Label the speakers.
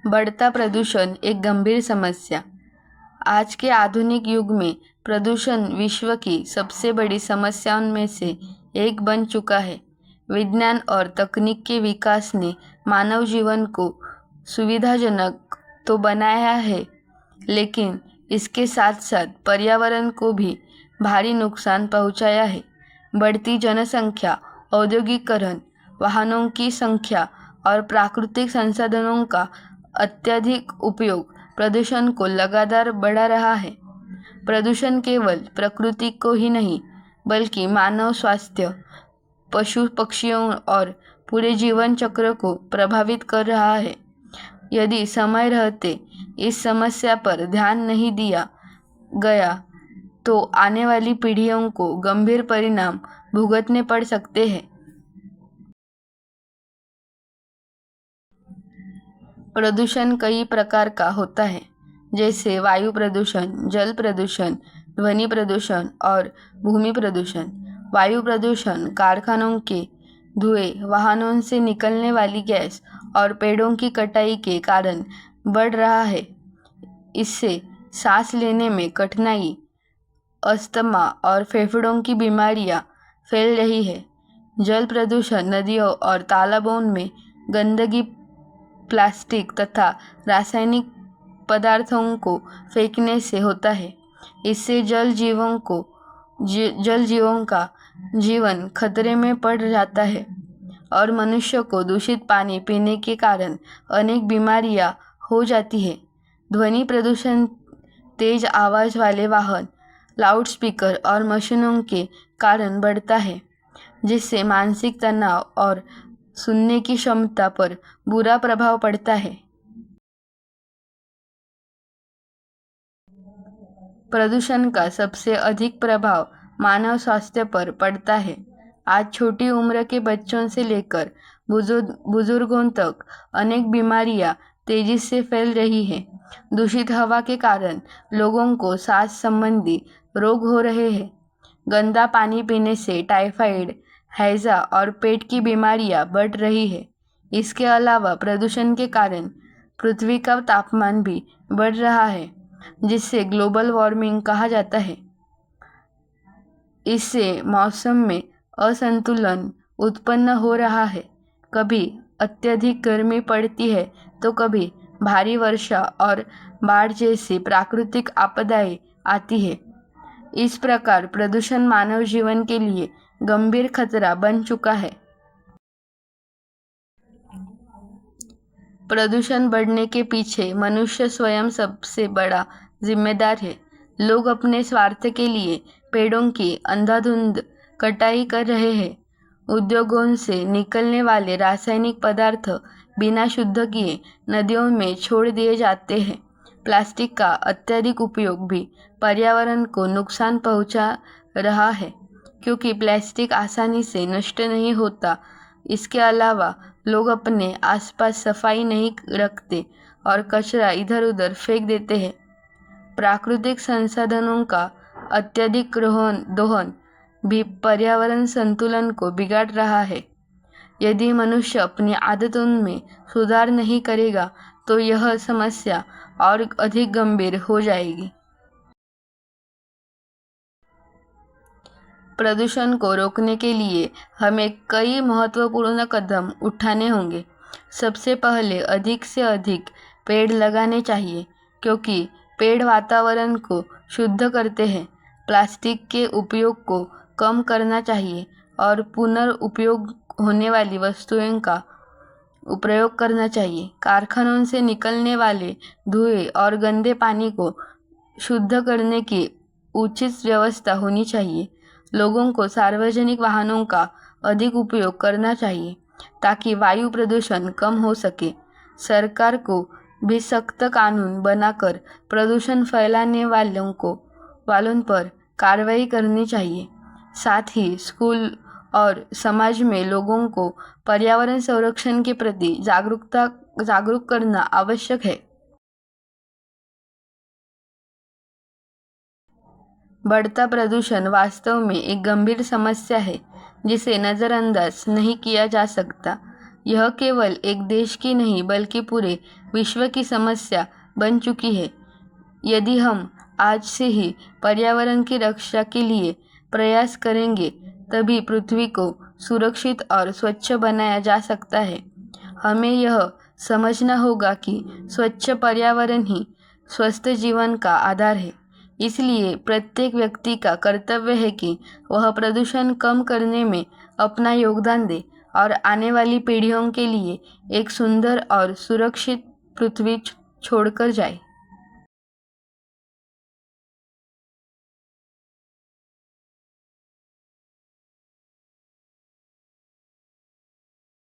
Speaker 1: बढ़ता प्रदूषण एक गंभीर समस्या। आज के आधुनिक युग में प्रदूषण विश्व की सबसे बड़ी समस्याओं में से एक बन चुका है। विज्ञान और तकनीक के विकास ने मानव जीवन को सुविधाजनक तो बनाया है, लेकिन इसके साथ साथ पर्यावरण को भी भारी नुकसान पहुंचाया है। बढ़ती जनसंख्या, औद्योगिकरण, वाहनों की संख्या और प्राकृतिक संसाधनों का अत्यधिक उपयोग प्रदूषण को लगातार बढ़ा रहा है। प्रदूषण केवल प्रकृति को ही नहीं, बल्कि मानव स्वास्थ्य, पशु पक्षियों और पूरे जीवन चक्र को प्रभावित कर रहा है। यदि समय रहते इस समस्या पर ध्यान नहीं दिया गया तो आने वाली पीढ़ियों को गंभीर परिणाम भुगतने पड़ सकते हैं। प्रदूषण कई प्रकार का होता है, जैसे वायु प्रदूषण, जल प्रदूषण, ध्वनि प्रदूषण और भूमि प्रदूषण। वायु प्रदूषण कारखानों के धुएं, वाहनों से निकलने वाली गैस और पेड़ों की कटाई के कारण बढ़ रहा है। इससे सांस लेने में कठिनाई, अस्थमा और फेफड़ों की बीमारियां फैल रही है। जल प्रदूषण नदियों और तालाबों में गंदगी, प्लास्टिक तथा रासायनिक पदार्थों को फेंकने से होता है। इससे जल जीवों का जीवन खतरे में पड़ जाता है और मनुष्य को दूषित पानी पीने के कारण अनेक बीमारियां हो जाती है। ध्वनि प्रदूषण तेज आवाज़ वाले वाहन, लाउडस्पीकर और मशीनों के कारण बढ़ता है, जिससे मानसिक तनाव और सुनने की क्षमता पर बुरा प्रभाव पड़ता है। प्रदूषण का सबसे अधिक प्रभाव मानव स्वास्थ्य पर पड़ता है। आज छोटी उम्र के बच्चों से लेकर बुजुर्गों तक अनेक बीमारियां तेजी से फैल रही हैं। दूषित हवा के कारण लोगों को सांस संबंधी रोग हो रहे हैं। गंदा पानी पीने से टाइफाइड, हैजा और पेट की बीमारियां बढ़ रही है। इसके अलावा प्रदूषण के कारण पृथ्वी का तापमान भी बढ़ रहा है, जिसे ग्लोबल वार्मिंग कहा जाता है। इससे मौसम में असंतुलन उत्पन्न हो रहा है। कभी अत्यधिक गर्मी पड़ती है तो कभी भारी वर्षा और बाढ़ जैसी प्राकृतिक आपदाएं आती है। इस प्रकार प्रदूषण मानव जीवन के लिए गंभीर खतरा बन चुका है। प्रदूषण बढ़ने के पीछे मनुष्य स्वयं सबसे बड़ा जिम्मेदार है। लोग अपने स्वार्थ के लिए पेड़ों की अंधाधुंध कटाई कर रहे हैं। उद्योगों से निकलने वाले रासायनिक पदार्थ बिना शुद्ध किए नदियों में छोड़ दिए जाते हैं। प्लास्टिक का अत्यधिक उपयोग भी पर्यावरण को नुकसान पहुंचा रहा है, क्योंकि प्लास्टिक आसानी से नष्ट नहीं होता। इसके अलावा लोग अपने आसपास सफाई नहीं रखते और कचरा इधर उधर फेंक देते हैं। प्राकृतिक संसाधनों का अत्यधिक दोहन भी पर्यावरण संतुलन को बिगाड़ रहा है। यदि मनुष्य अपनी आदतों में सुधार नहीं करेगा तो यह समस्या और अधिक गंभीर हो जाएगी। प्रदूषण को रोकने के लिए हमें कई महत्वपूर्ण कदम उठाने होंगे। सबसे पहले अधिक से अधिक पेड़ लगाने चाहिए, क्योंकि पेड़ वातावरण को शुद्ध करते हैं। प्लास्टिक के उपयोग को कम करना चाहिए और पुनर्उपयोग होने वाली वस्तुओं का उपयोग करना चाहिए। कारखानों से निकलने वाले धुएं और गंदे पानी को शुद्ध करने की उचित व्यवस्था होनी चाहिए। लोगों को सार्वजनिक वाहनों का अधिक उपयोग करना चाहिए ताकि वायु प्रदूषण कम हो सके। सरकार को भी सख्त कानून बनाकर प्रदूषण फैलाने वालों पर कार्रवाई करनी चाहिए। साथ ही स्कूल और समाज में लोगों को पर्यावरण संरक्षण के प्रति जागरूक करना आवश्यक है। बढ़ता प्रदूषण वास्तव में एक गंभीर समस्या है, जिसे नज़रअंदाज नहीं किया जा सकता। यह केवल एक देश की नहीं बल्कि पूरे विश्व की समस्या बन चुकी है। यदि हम आज से ही पर्यावरण की रक्षा के लिए प्रयास करेंगे तभी पृथ्वी को सुरक्षित और स्वच्छ बनाया जा सकता है। हमें यह समझना होगा कि स्वच्छ पर्यावरण ही स्वस्थ जीवन का आधार है। इसलिए प्रत्येक व्यक्ति का कर्तव्य है कि वह प्रदूषण कम करने में अपना योगदान दे और आने वाली पीढ़ियों के लिए एक सुंदर और सुरक्षित पृथ्वी छोड़कर जाए।